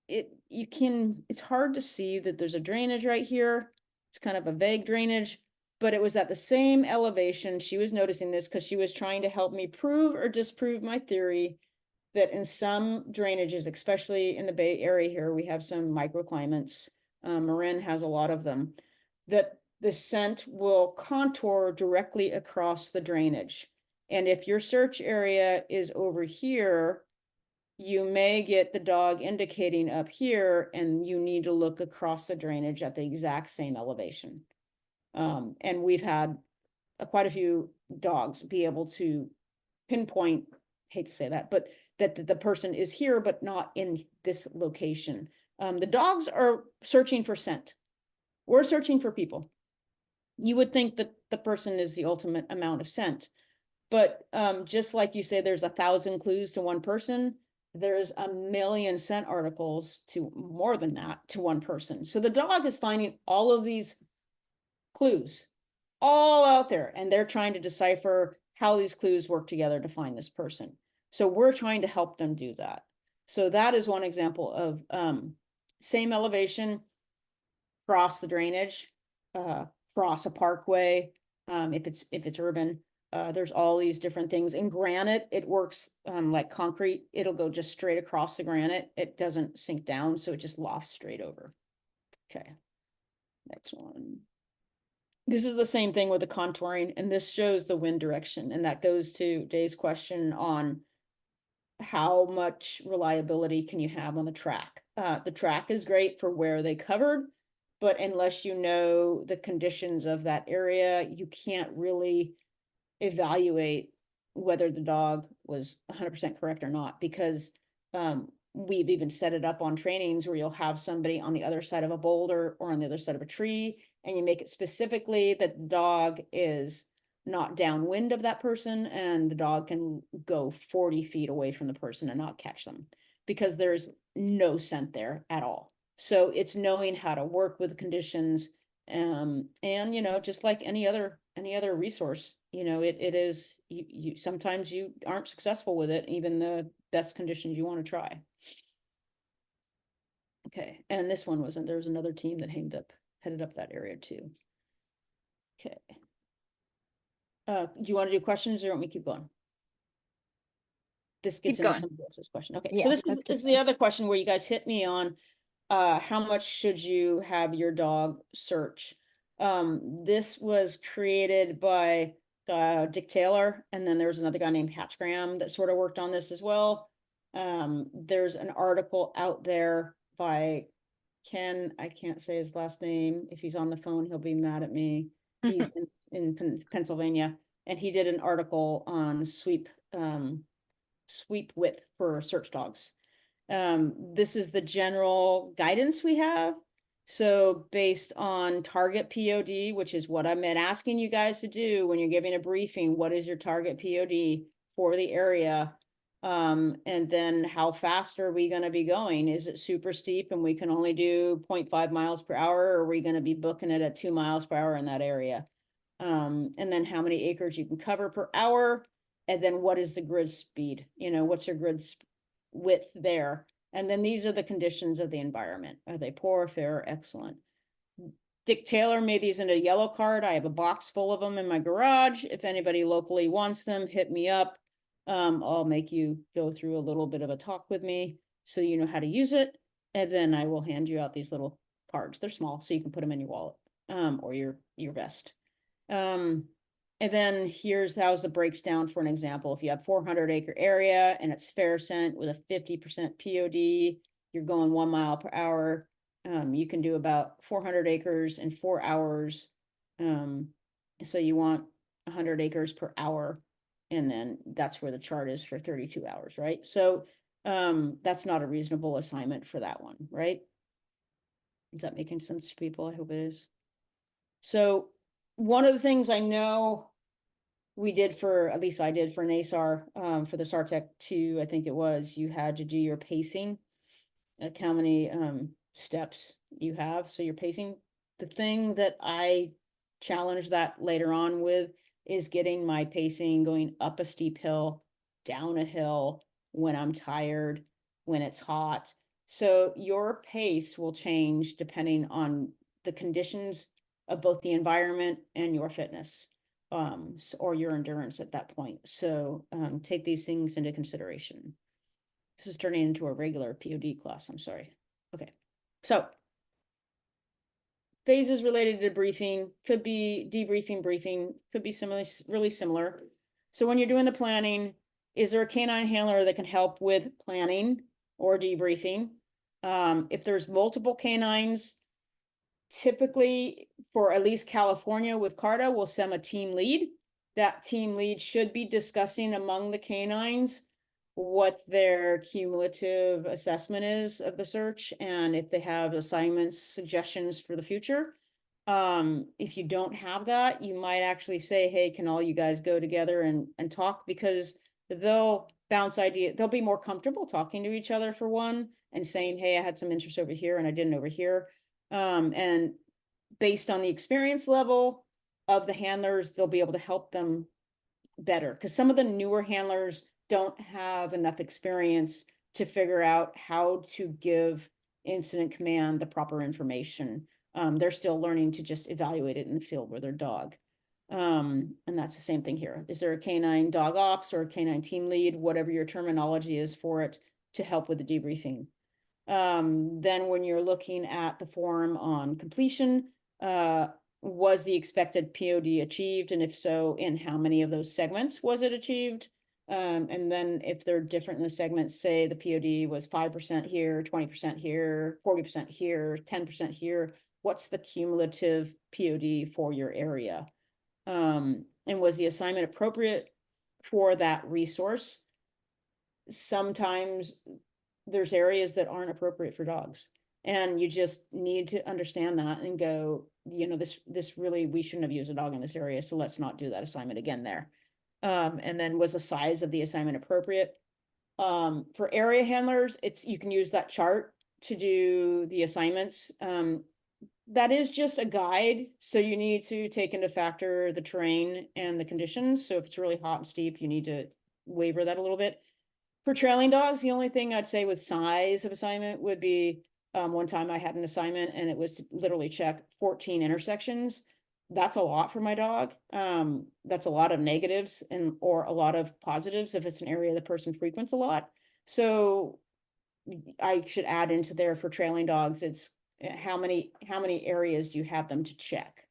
it's hard to see that there's a drainage right here. It's kind of a vague drainage, but it was at the same elevation. She was noticing this because she was trying to help me prove or disprove my theory that in some drainages, especially in the Bay Area here, we have some microclimates. Marin has a lot of them, that the scent will contour directly across the drainage. And if your search area is over here, you may get the dog indicating up here, and you need to look across the drainage at the exact same elevation. And we've had quite a few dogs be able to pinpoint, hate to say that, but that the person is here, but not in this location. The dogs are searching for scent. We're searching for people. You would think that the person is the ultimate amount of scent, but just like you say, there's 1,000 clues to one person. There's 1,000,000 scent articles to more than that to one person. So the dog is finding all of these clues all out there, and they're trying to decipher how these clues work together to find this person. So we're trying to help them do that. So that is one example of same elevation, cross the drainage, cross a parkway, if it's urban. There's all these different things. In granite, it works like concrete. It'll go just straight across the granite. It doesn't sink down, so it just lofts straight over. Okay, next one. This is the same thing with the contouring, and this shows the wind direction, and that goes to Dave's question on how much reliability can you have on the track. The track is great for where they covered, but unless you know the conditions of that area, you can't really evaluate whether the dog was 100% correct or not, because we've even set it up on trainings where you'll have somebody on the other side of a boulder or on the other side of a tree, and you make it specifically that the dog is not downwind of that person, and the dog can go 40 feet away from the person and not catch them, because there's no scent there at all. So it's knowing how to work with the conditions, and you know, just like any other resource, you know, it is, you sometimes you aren't successful with it, even the best conditions you want to try. Okay, and this one wasn't, there was another team that headed up that area too. Okay. Do you want to do questions or want me to keep going? This gets Keep into going. somebody else's question. Okay, Yeah, so this let's keep is the other question where you guys hit me on how much should you have your dog search? This was created by Dick Taylor, and then there was another guy named Hatch Graham that sort of worked on this as well. There's an article out there by Ken, I can't say his last name. If he's on the phone, he'll be mad at me. He's in Pennsylvania, and he did an article on sweep width for search dogs. This is the general guidance we have. So based on target POD, which is what I've been asking you guys to do when you're giving a briefing, what is your target POD for the area? And then how fast are we going to be going? Is it super steep and we can only do 0.5 miles per hour? Or are we going to be booking it at 2 miles per hour in that area? And then how many acres you can cover per hour? And then what is the grid speed? You know, what's your grid width there? And then these are the conditions of the environment. Are they poor, fair, excellent? Dick Taylor made these in a yellow card. I have a box full of them in my garage. If anybody locally wants them, hit me up. I'll make you go through a little bit of a talk with me so you know how to use it. And then I will hand you out these little cards. They're small, so you can put them in your wallet or your vest. And then here's how it breaks down for an example. If you have 400-acre area and it's fair scent with a 50% POD, you're going 1 mile per hour. You can do about 400 acres in 4 hours. So you want 100 acres per hour. And then that's where the chart is for 32 hours, right? So that's not a reasonable assignment for that one, right? Is that making sense to people? I hope it is. So one of the things I know we did for, at least I did for NASAR, for the SARTEC 2, I think it was, you had to do your pacing, like how many steps you have. So you're pacing. The thing that I challenge that later on with is getting my pacing going up a steep hill, down a hill, when I'm tired, when it's hot. So your pace will change depending on the conditions of both the environment and your fitness, or your endurance at that point. So take these things into consideration. This is turning into a regular POD class, I'm sorry. Okay, so phases related to briefing, could be debriefing, briefing, could be similar, really similar. So when you're doing the planning, is there a canine handler that can help with planning or debriefing? If there's multiple canines, typically for at least California with CARTA, we'll send a team lead. That team lead should be discussing among the canines what their cumulative assessment is of the search and if they have assignments, suggestions for the future. If you don't have that, you might actually say, hey, can all you guys go together and talk, because they'll bounce idea. They'll be more comfortable talking to each other for one and saying, hey, I had some interest over here and I didn't over here. And based on the experience level of the handlers, they'll be able to help them better, because some of the newer handlers don't have enough experience to figure out how to give incident command the proper information. They're still learning to just evaluate it in the field with their dog. And that's the same thing here. Is there a canine dog ops or a canine team lead, whatever your terminology is for it, to help with the debriefing? Then when you're looking at the form on completion, was the expected POD achieved? And if so, in how many of those segments was it achieved? And then if they're different in the segments, say the POD was 5% here, 20% here, 40% here, 10% here, what's the cumulative POD for your area? And was the assignment appropriate for that resource? Sometimes there's areas that aren't appropriate for dogs. And you just need to understand that and go, you know, this really, we shouldn't have used a dog in this area, so let's not do that assignment again there. And then was the size of the assignment appropriate? For area handlers, you can use that chart to do the assignments. That is just a guide, so you need to take into factor the terrain and the conditions. So if it's really hot and steep, you need to waver that a little bit. For trailing dogs, the only thing I'd say with size of assignment would be, one time I had an assignment and it was to literally check 14 intersections. That's a lot for my dog. That's a lot of negatives or a lot of positives if it's an area the person frequents a lot. So I should add into there for trailing dogs, it's how many areas do you have them to check?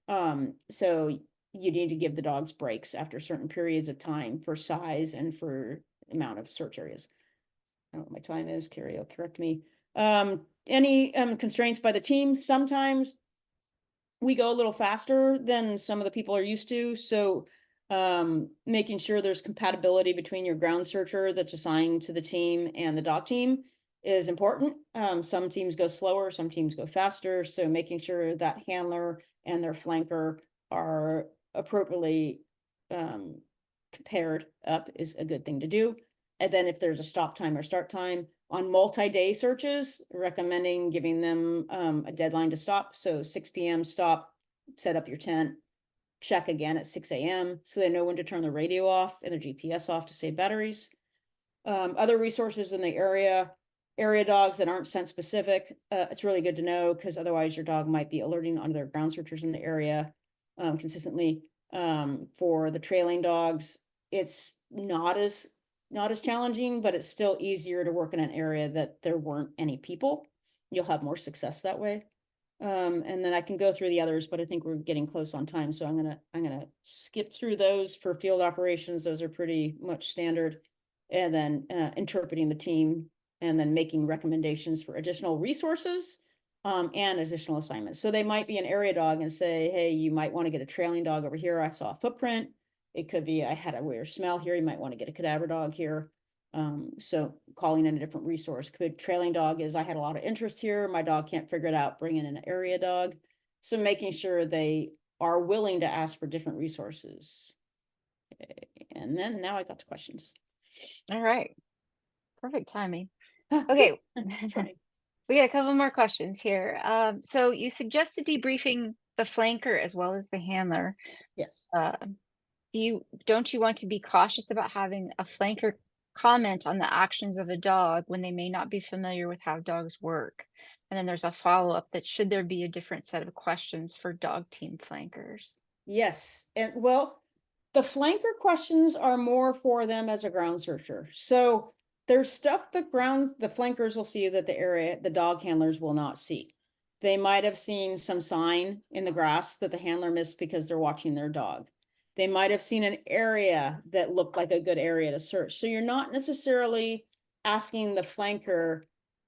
So you need to give the dogs breaks after certain periods of time for size and for amount of search areas. I don't know what my time is. Carrie will correct me. Any constraints by the team? Sometimes we go a little faster than some of the people are used to. So making sure there's compatibility between your ground searcher that's assigned to the team and the dog team is important. Some teams go slower, some teams go faster. So making sure that handler and their flanker are appropriately paired up is a good thing to do. And then if there's a stop time or start time on multi-day searches, recommending giving them a deadline to stop. So 6 p.m. stop, set up your tent, check again at 6 a.m. so they know when to turn the radio off and the GPS off to save batteries. Other resources in the area dogs that aren't scent specific, it's really good to know because otherwise your dog might be alerting other ground searchers in the area consistently. For the trailing dogs, it's not as challenging, but it's still easier to work in an area that there weren't any people. You'll have more success that way. And then I can go through the others, but I think we're getting close on time. So I'm gonna skip through those. For field operations. Those are pretty much standard. And then interpreting the team and then making recommendations for additional resources and additional assignments. So they might be an area dog and say, hey, you might want to get a trailing dog over here. I saw a footprint. It could be, I had a weird smell here. You might want to get a cadaver dog here. So calling in a different resource. Could trailing dog is, I had a lot of interest here. My dog can't figure it out. Bring in an area dog. So making sure they are willing to ask for different resources. Okay. And then now I got to questions. All right. Perfect timing. Okay. We got a couple more questions here. So you suggested debriefing the flanker as well as the handler. Yes. Don't you want to be cautious about having a flanker comment on the actions of a dog when they may not be familiar with how dogs work? And then there's a follow-up that should there be a different set of questions for dog team flankers? Yes. And well, the flanker questions are more for them as a ground searcher. So there's stuff the flankers will see that the dog handlers will not see. They might have seen some sign in the grass that the handler missed because they're watching their dog. They might have seen an area that looked like a good area to search. So you're not necessarily asking the flanker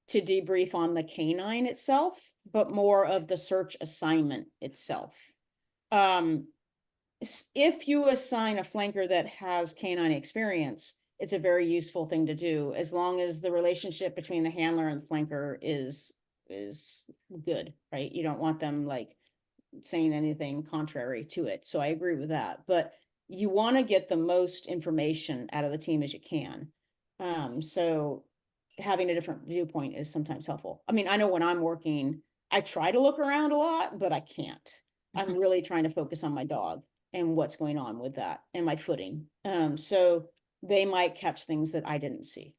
to debrief on the canine itself, but more of the search assignment itself. If you assign a flanker that has canine experience, it's a very useful thing to do as long as the relationship between the handler and the flanker is good, right? You don't want them like saying anything contrary to it. So I agree with that, but you want to get the most information out of the team as you can. So having a different viewpoint is sometimes helpful. I mean, I know when I'm working, I try to look around a lot, but I can't. I'm really trying to focus on my dog and what's going on with that and my footing. So they might catch things that I didn't see.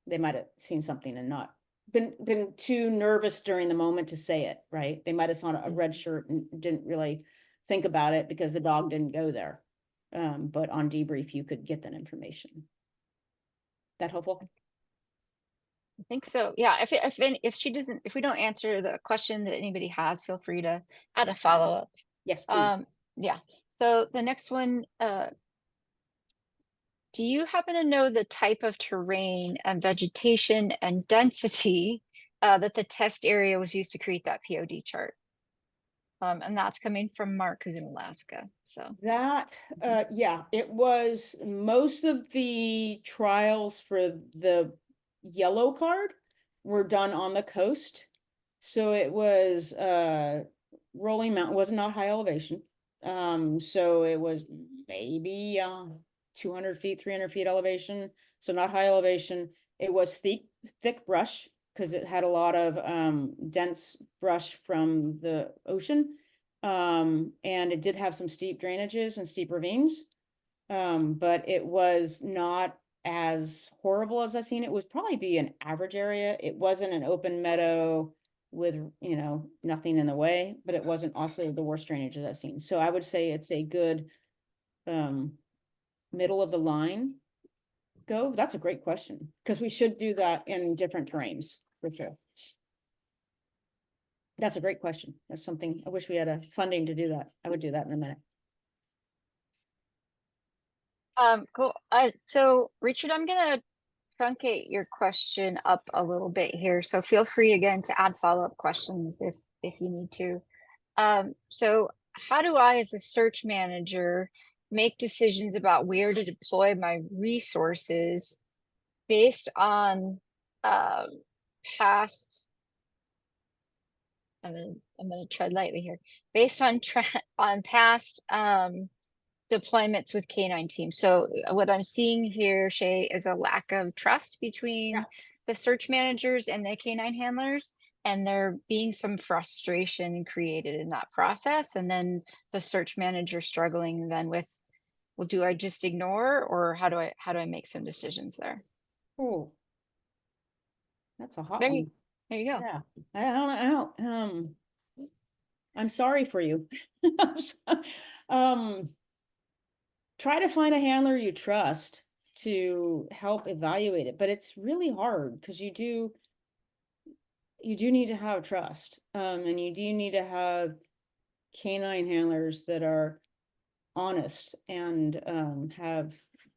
They might have seen something and not been too nervous during the moment to say it, right? They might have saw a red shirt and didn't really think about it because the dog didn't go there. But on debrief, you could get that information. That helpful? I think so. Yeah. If we don't answer the question that anybody has, feel free to add a follow-up. Yes, please. Yeah. So the next one, do you happen to know the type of terrain and vegetation and density that the test area was used to create that POD chart? And that's coming from Mark, who's in Alaska. So that, yeah, it was most of the trials for the yellow card were done on the coast. So it was rolling mountain, was not high elevation. So it was maybe 200 feet, 300 feet elevation. So not high elevation. It was thick brush because it had a lot of dense brush from the ocean. And it did have some steep drainages and steep ravines. But it was not as horrible as I've seen. It would probably be an average area. It wasn't an open meadow with, you know, nothing in the way, but it wasn't also the worst drainage that I've seen. So I would say it's a good middle of the line go. That's a great question, because we should do that in different terrains for sure. That's a great question. That's something I wish we had a funding to do that. I would do that in a minute. Cool. So Richard, I'm gonna truncate your question up a little bit here. So feel free again to add follow-up questions if you need to. So how do I, as a search manager, make decisions about where to deploy my resources based on past, I'm gonna tread lightly here, based on past deployments with canine teams. So what I'm seeing here, Shay, is a lack of trust between the search managers and the canine handlers, and there being some frustration created in that process. And then the search manager struggling then with, well, do I just ignore, or how do I make some decisions there? Oh, that's a hot There one. you, there you go. Yeah, I don't, I'm sorry for you. Try to find a handler you trust to help evaluate it, but it's really hard because you do need to have trust. And you do need to have canine handlers that are honest and have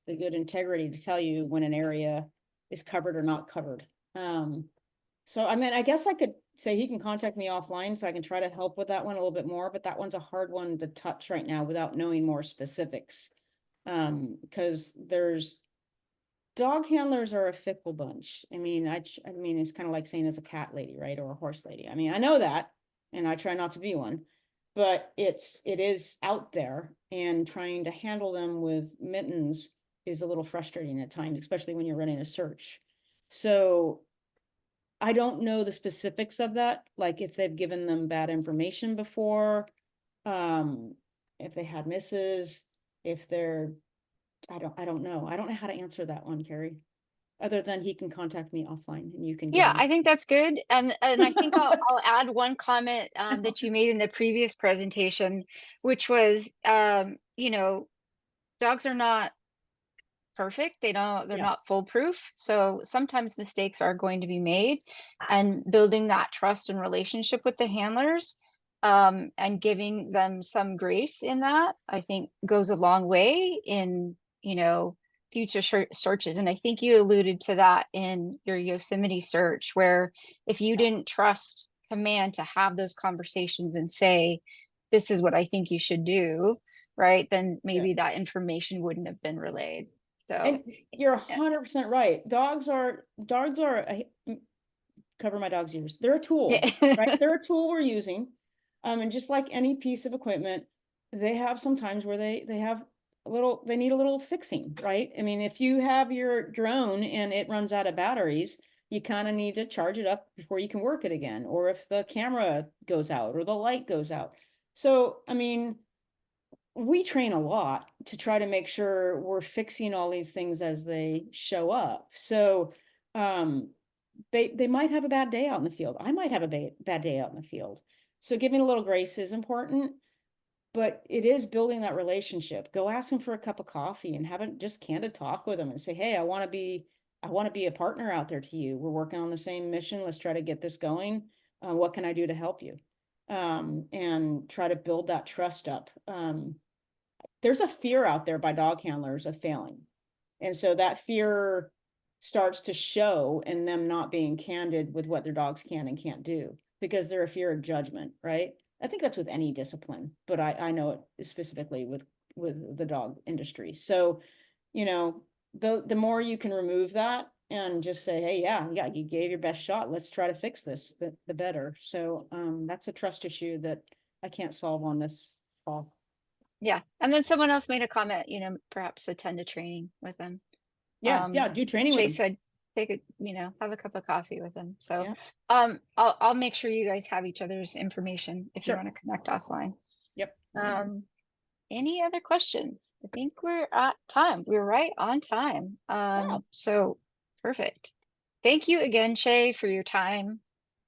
the good integrity to tell you when an area is covered or not covered. So I mean, I guess I could say he can contact me offline so I can try to help with that one a little bit more, but that one's a hard one to touch right now without knowing more specifics. Because dog handlers are a fickle bunch. I mean, I mean, it's kind of like saying it's a cat lady, right? Or a horse lady. I mean, I know that, and I try not to be one, but it is out there, and trying to handle them with mittens is a little frustrating at times, especially when you're running a search. So I don't know the specifics of that, like if they've given them bad information before, if they had misses, if they're, I don't know. I don't know how to answer that one, Carrie. Other than he can contact me offline and you can. Yeah, I think that's good. And I think I'll add one comment that you made in the previous presentation, which was, you know, dogs are not perfect. They're not foolproof. So sometimes mistakes are going to be made, and building that trust and relationship with the handlers, and giving them some grace in that, I think goes a long way in, you know, future searches. And I think you alluded to that in your Yosemite search, where if you didn't trust command to have those conversations and say, this is what I think you should do, right, then maybe that information wouldn't have been relayed. So and you're 100% right. Dogs are cover my dog's ears. They're a tool, right? They're a tool we're using. And just like any piece of equipment, they have some times where they need a little fixing, right? I mean, if you have your drone and it runs out of batteries, you kind of need to charge it up before you can work it again. Or if the camera goes out or the light goes out. So, I mean, we train a lot to try to make sure we're fixing all these things as they show up. So, they might have a bad day out in the field. I might have a bad day out in the field. So giving a little grace is important, but it is building that relationship. Go ask them for a cup of coffee and have a just candid talk with them and say, hey, I want to be a partner out there to you. We're working on the same mission. Let's try to get this going. What can I do to help you? And try to build that trust up. There's a fear out there by dog handlers of failing. And so that fear starts to show in them not being candid with what their dogs can and can't do, because they're a fear of judgment, right? I think that's with any discipline, but I know it specifically with the dog industry. So, you know, the more you can remove that and just say, hey, yeah, you gave your best shot. Let's try to fix this, the better. So, that's a trust issue that I can't solve on this call. Yeah, and then someone else made a comment, perhaps attend a training with them. Yeah, do training with Shay them. said, have a cup of coffee with them. So, Yeah. I'll make sure you guys have each other's information if you Sure. want to connect offline. Yep. Any other questions? I think we're at time. We're right on time. Wow. So perfect. Thank you again, Shay, for your time.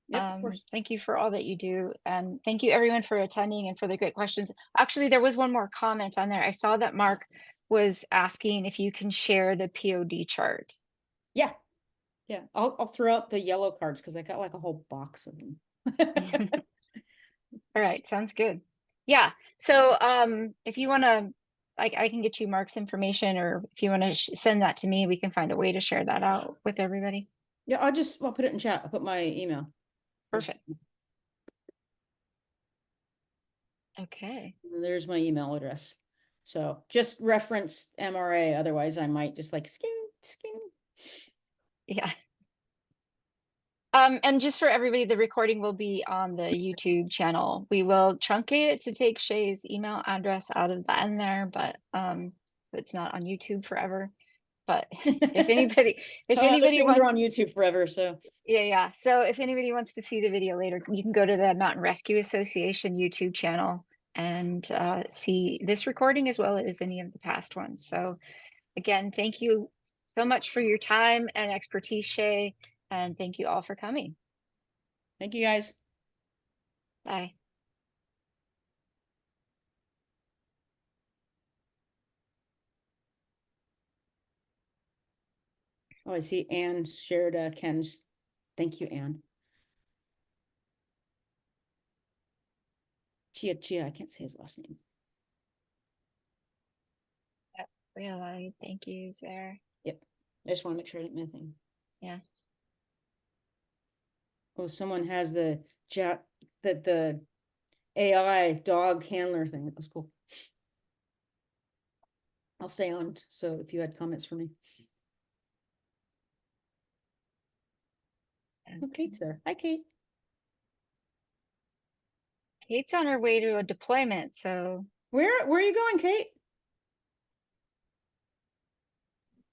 Yep, of course. Thank you for all that you do. And thank you everyone for attending and for the great questions. Actually, there was one more comment on there. I saw that Mark was asking if you can share the POD chart. Yeah. Yeah, I'll throw out the yellow cards because I got like a whole box of them. All right, sounds good. Yeah. So if you want to, I can get you Mark's information, or if you want to send that to me, we can find a way to share that out with everybody. Yeah, I'll put it in chat. I'll put my email. Perfect. Okay. And there's my email address. So just reference MRA. Otherwise, I might just like skim. Yeah. And just for everybody, the recording will be on the YouTube channel. We will truncate it to take Shay's email address out of that in there, but so it's not on YouTube forever. But if anybody Things are wants, on YouTube forever, so yeah. So if anybody wants to see the video later, you can go to the Mountain Rescue Association YouTube channel and see this recording as well as any of the past ones. So again, thank you so much for your time and expertise, Shay, and thank you all for coming. thank you guys. Bye. Oh, I see Anne shared Ken's. Thank you, Anne. Chia, I can't say his last name. We have a lot of thank yous there. Yep. I just want to make sure I didn't miss anything. Yeah. Oh, someone has the AI dog handler thing. That was cool. I'll stay on. So if you had comments for me. Oh, Kate's there. Hi, Kate. Kate's on her way to a deployment, so Where are you going, Kate?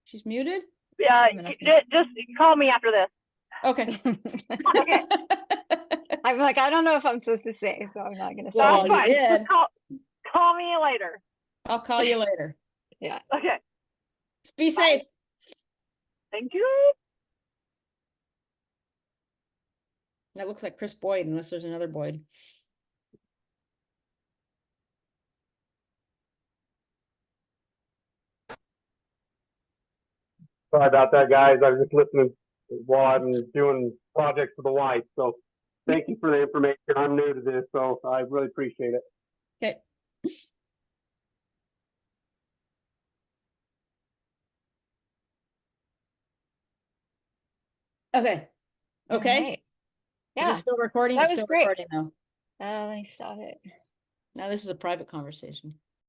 She's muted. Yeah, just call me after this. Okay. Okay. I'm like, I don't know if I'm supposed to say, so I'm not gonna say. Well, That's you fine. did. Just call me later. I'll call you later. Yeah. Okay. Be safe. Thank you. That looks like Chris Boyd, unless there's another Boyd. Sorry about that, guys. I was just listening while I'm doing projects for the wife. So thank you for the information. I'm new to this, so I really appreciate it. Okay. Okay. Okay. All right. Is Yeah. it still recording? That It's was still great. recording though. Let me stop it. Now this is a private conversation.